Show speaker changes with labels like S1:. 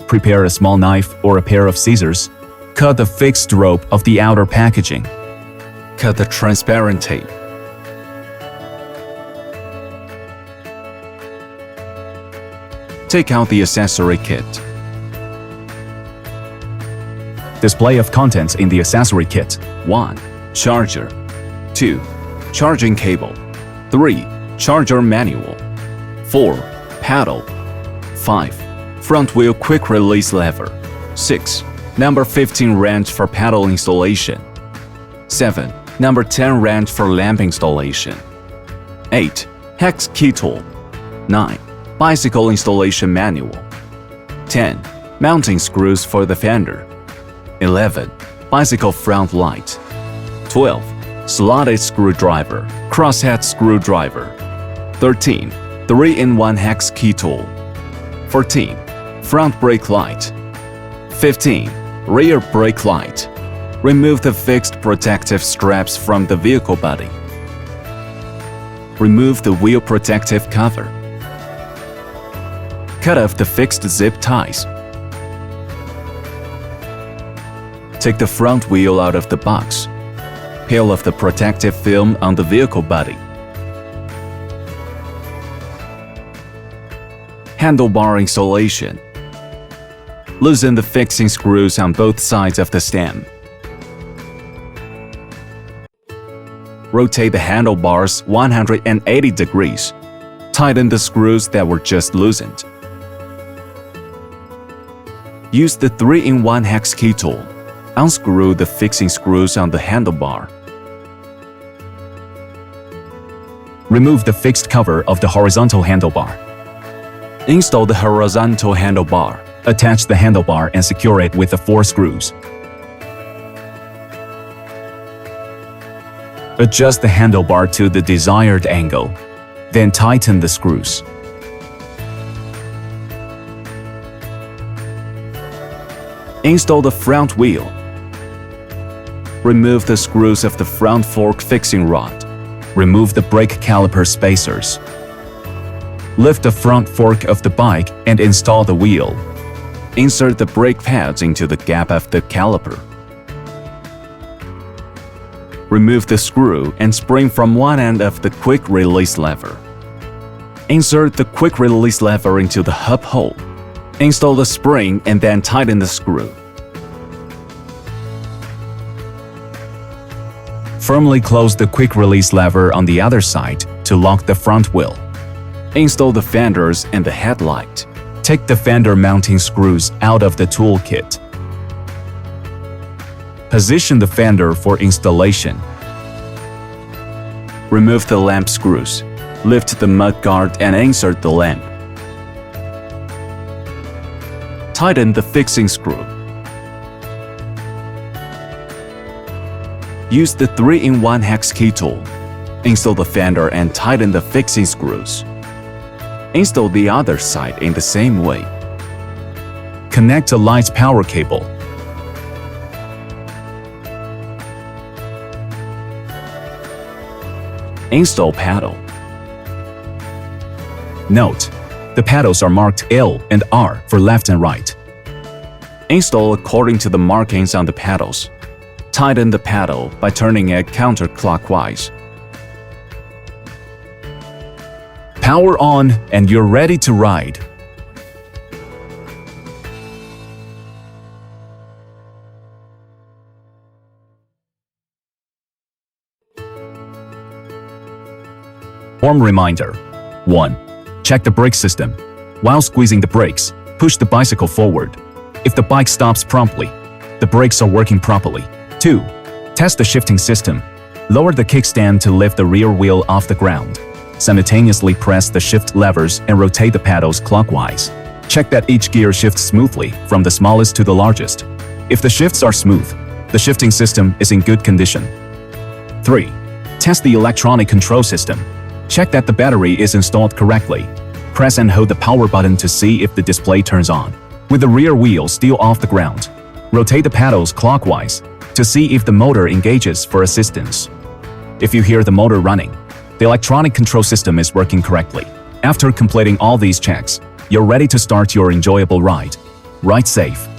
S1: prepare a small knife or a pair of scissors. Cut the fixed rope of the outer packaging. Cut the transparent tape. Take out the accessory kit. Display of contents in the accessory kit. 1. Charger. 2. Charging cable. 3. Charger manual. 4. Paddle. 5. Front wheel quick release lever. 6. Number 15 wrench for paddle installation. 7. Number 10 wrench for lamp installation. 8. Hex key tool. 9. Bicycle installation manual. 10. Mounting screws for the fender. 11. Bicycle front light. 12. Slotted screwdriver, crosshead screwdriver. 13. 3-in-1 hex key tool. 14. Front brake light. 15. Rear brake light. Remove the fixed protective straps from the vehicle body. Remove the wheel protective cover. Cut off the fixed zip ties. Take the front wheel out of the box. Peel off the protective film on the vehicle body. Handlebar installation. Loosen the fixing screws on both sides of the stem. Rotate the handlebars 180 degrees. Tighten the screws that were just loosened. Use the 3-in-1 hex key tool. Unscrew the fixing screws on the handlebar. Remove the fixed cover of the horizontal handlebar. Install the horizontal handlebar. Attach the handlebar and secure it with the 4 screws. Adjust the handlebar to the desired angle. Then tighten the screws. Install the front wheel. Remove the screws of the front fork fixing rod. Remove the brake caliper spacers. Lift the front fork of the bike and install the wheel. Insert the brake pads into the gap of the caliper. Remove the screw and spring from one end of the quick release lever. Insert the quick release lever into the hub hole. Install the spring and then tighten the screw. Firmly close the quick release lever on the other side to lock the front wheel. Install the fenders and the headlight. Take the fender mounting screws out of the toolkit. Position the fender for installation. Remove the lamp screws. Lift the mudguard and insert the lamp. Tighten the fixing screw. Use the 3-in-1 hex key tool. Install the fender and tighten the fixing screws. Install the other side in the same way. Connect a light power cable. Install paddle. Note: the paddles are marked L and R for left and right. Install according to the markings on the paddles. Tighten the paddle by turning it counterclockwise. Power on and you're ready to ride. Form reminder. 1. Check the brake system. While squeezing the brakes, push the bicycle forward. If the bike stops promptly, the brakes are working properly. 2. Test the shifting system. Lower the kickstand to lift the rear wheel off the ground. Simultaneously press the shift levers and rotate the pedals clockwise. Check that each gear shifts smoothly from the smallest to the largest. If the shifts are smooth, the shifting system is in good condition. 3. Test the electronic control system. Check that the battery is installed correctly. Press and hold the power button to see if the display turns on. With the rear wheel still off the ground, rotate the pedals clockwise to see if the motor engages for assistance. If you hear the motor running, the electronic control system is working correctly. After completing all these checks, you're ready to start your enjoyable ride. Ride safe.